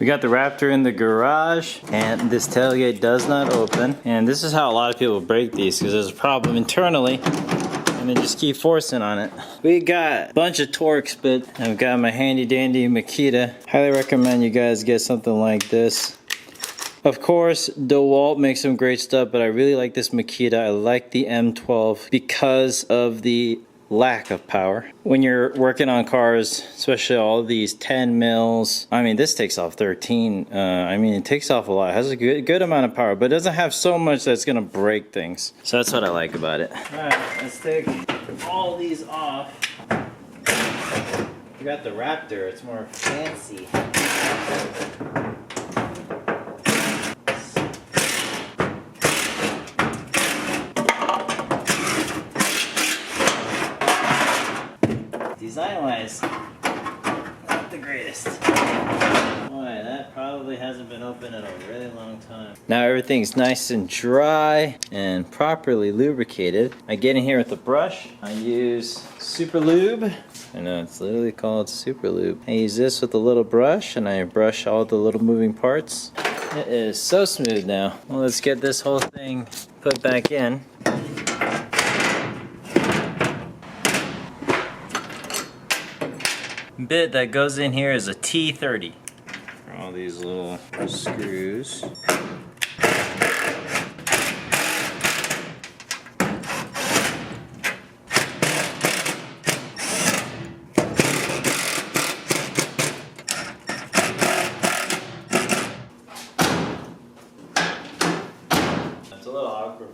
We got the Raptor in the garage, and this tailgate does not open. And this is how a lot of people break these, because there's a problem internally, and they just keep forcing on it. We got a bunch of Torx, but I've got my handy dandy Makita. Highly recommend you guys get something like this. Of course, DeWalt makes some great stuff, but I really like this Makita. I like the M12 because of the lack of power. When you're working on cars, especially all of these 10 mils, I mean, this takes off 13. I mean, it takes off a lot. It has a good amount of power, but it doesn't have so much that's gonna break things. So that's what I like about it. All right, let's take all these off. We got the Raptor, it's more fancy. Design-wise, not the greatest. Boy, that probably hasn't been open in a really long time. Now everything's nice and dry and properly lubricated. I get in here with the brush. I use Super Lube. I know, it's literally called Super Lube. I use this with a little brush and I brush all the little moving parts. It is so smooth now. Well, let's get this whole thing put back in. Bit that goes in here is a T30. All these little screws. That's a little awkward.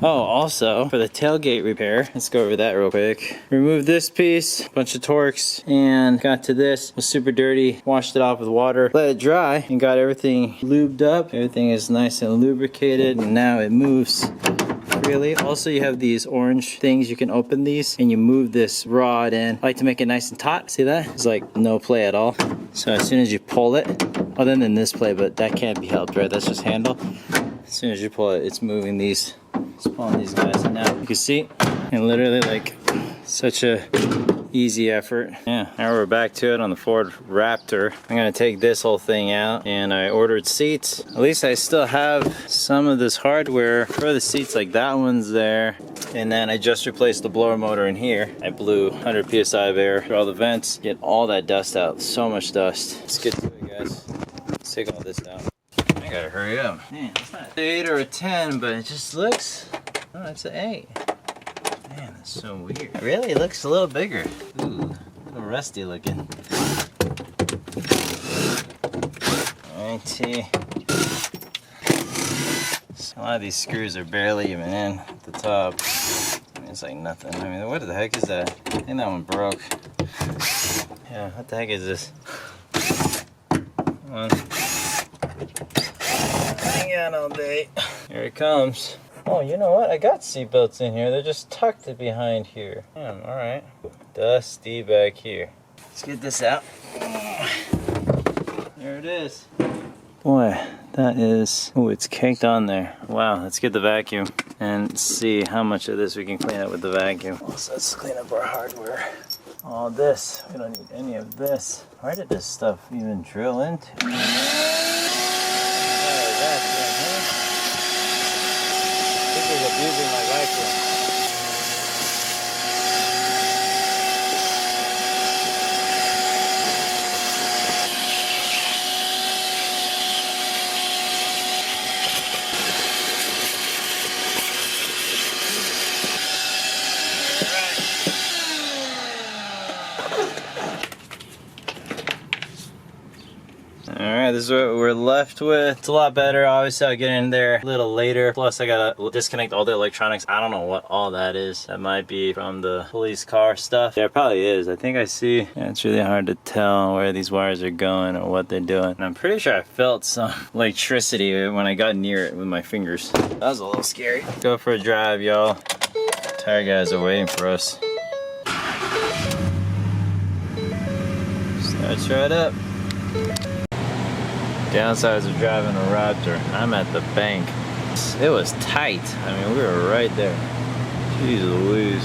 Oh, also, for the tailgate repair, let's go over that real quick. Remove this piece, bunch of Torx, and got to this. It was super dirty, washed it off with water, let it dry, and got everything lubed up. Everything is nice and lubricated, and now it moves freely. Also, you have these orange things. You can open these, and you move this rod in. I like to make it nice and taut. See that? It's like no play at all. So as soon as you pull it, other than this play, but that can't be helped, right? That's just handle. As soon as you pull it, it's moving these. Just pulling these guys in now. You can see, and literally like such a easy effort. Yeah, now we're back to it on the Ford Raptor. I'm gonna take this whole thing out, and I ordered seats. At least I still have some of this hardware for the seats, like that one's there. And then I just replaced the blower motor in here. I blew 100 PSI of air through all the vents, get all that dust out. So much dust. Let's get to it, guys. Let's take all this out. I gotta hurry up. Man, it's not an 8 or a 10, but it just looks, oh, it's an 8. Man, that's so weird. Really, it looks a little bigger. Ooh, a little rusty looking. Alrighty. A lot of these screws are barely even in at the top. I mean, it's like nothing. I mean, what the heck is that? I think that one broke. Yeah, what the heck is this? Come on. Hang on all day. Here it comes. Oh, you know what? I got seatbelts in here. They're just tucked behind here. Damn, alright. Dusty back here. Let's get this out. There it is. Boy, that is... Oh, it's caked on there. Wow, let's get the vacuum and see how much of this we can clean up with the vacuum. So let's clean up our hardware. All this. We don't need any of this. Where did this stuff even drill into? Abusing my vacuum. Alright, this is what we're left with. It's a lot better. Obviously, I'll get in there a little later. Plus, I gotta disconnect all the electronics. I don't know what all that is. That might be from the police car stuff. Yeah, it probably is. I think I see. Yeah, it's really hard to tell where these wires are going or what they're doing. And I'm pretty sure I felt some electricity when I got near it with my fingers. That was a little scary. Go for a drive, y'all. Tire guys are waiting for us. Starts right up. Downsides of driving a Raptor. I'm at the bank. It was tight. I mean, we were right there. Jeez Louise.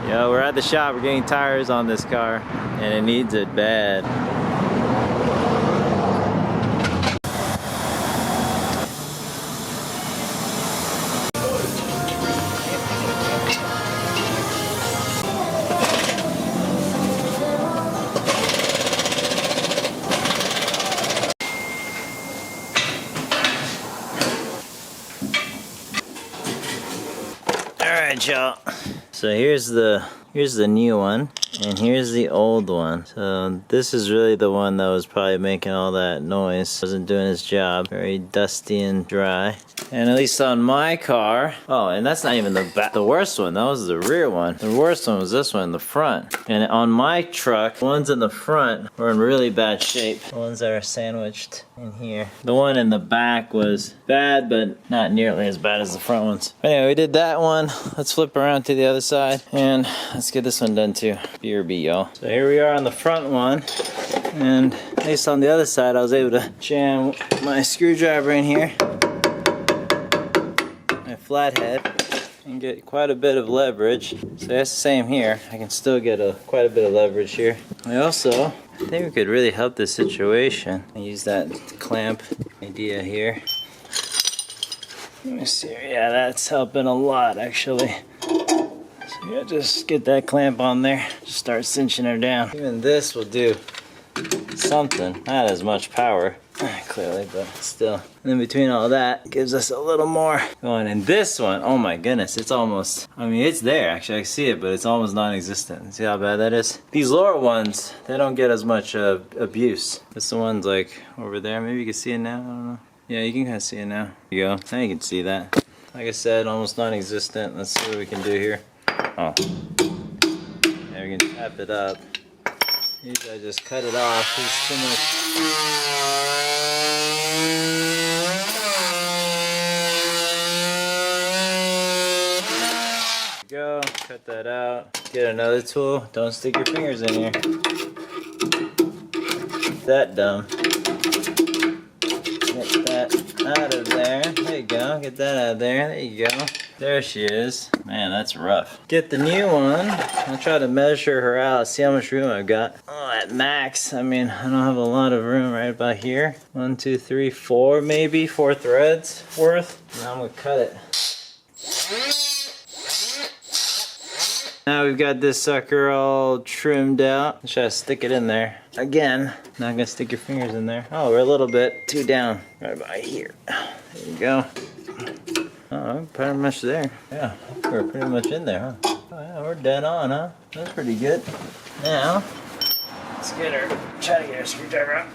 Yo, we're at the shop, we're getting tires on this car, and it needs it bad. Alright, y'all. So here's the new one, and here's the old one. So this is really the one that was probably making all that noise. Wasn't doing its job. Very dusty and dry. And at least on my car, oh, and that's not even the worst one. That was the rear one. The worst one was this one in the front. And on my truck, the ones in the front were in really bad shape. The ones that are sandwiched in here. The one in the back was bad, but not nearly as bad as the front ones. Anyway, we did that one. Let's flip around to the other side, and let's get this one done too. BRB, y'all. So here we are on the front one, and at least on the other side, I was able to jam my screwdriver in here, my flathead, and get quite a bit of leverage. So that's the same here. I can still get quite a bit of leverage here. I also, I think we could really help this situation. I use that clamp idea here. Let me see. Yeah, that's helping a lot actually. So yeah, just get that clamp on there. Just start cinching her down. Even this will do something. Not as much power, clearly, but still. And then between all that, gives us a little more going. And this one, oh my goodness, it's almost, I mean, it's there actually. I see it, but it's almost non-existent. See how bad that is? These lower ones, they don't get as much abuse. This one's like over there. Maybe you can see it now. I don't know. Yeah, you can kind of see it now. There you go. Now you can see that. Like I said, almost non-existent. Let's see what we can do here. Oh. Yeah, we can tap it up. Usually I just cut it off. There's too much. There you go. Cut that out. Get another tool. Don't stick your fingers in here. That dumb. Get that out of there. There you go. Get that out of there. There you go. There she is. Man, that's rough. Get the new one. I'll try to measure her out. See how much room I've got. Oh, at max. I mean, I don't have a lot of room right about here. 1, 2, 3, 4 maybe. 4 threads worth. Now I'm gonna cut it. Now we've got this sucker all trimmed out. Let's try to stick it in there. Again, not gonna stick your fingers in there. Oh, we're a little bit too down. Right about here. There you go. Oh, pretty much there. Yeah, we're pretty much in there, huh? Oh yeah, we're dead on, huh? That's pretty good. Now, let's get her, try to get her screwdriver out.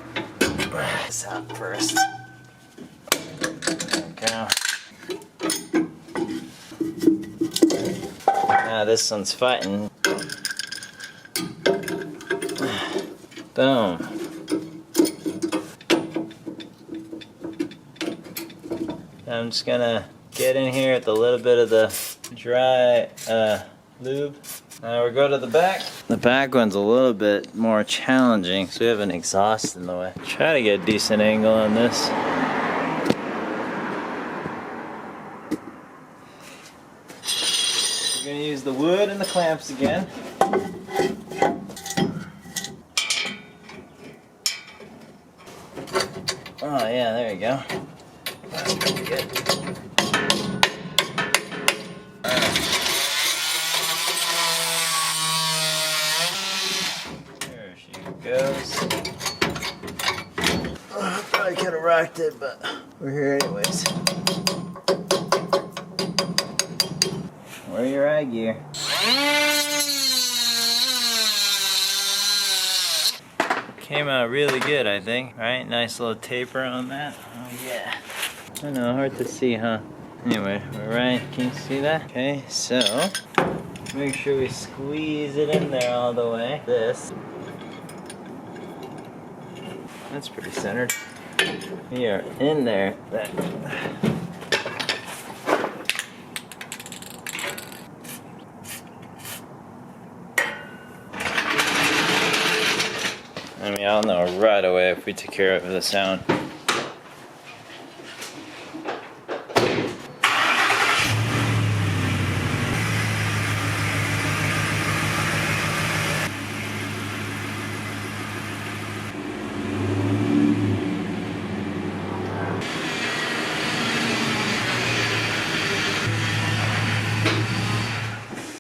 This out first. There we go. Now this one's fighting. Boom. I'm just gonna get in here with a little bit of the dry lube. Now we go to the back. The back one's a little bit more challenging, so we have an exhaust in the way. Try to get a decent angle on this. We're gonna use the wood and the clamps again. Oh yeah, there you go. That's pretty good. There she goes. I probably could have rocked it, but we're here anyways. Where your eye gear? Came out really good, I think. Right? Nice little taper on that. Oh yeah. I know, hard to see, huh? Anyway, we're right. Can you see that? Okay, so make sure we squeeze it in there all the way. This. That's pretty centered. We are in there. I mean, I'll know right away if we took care of the sound.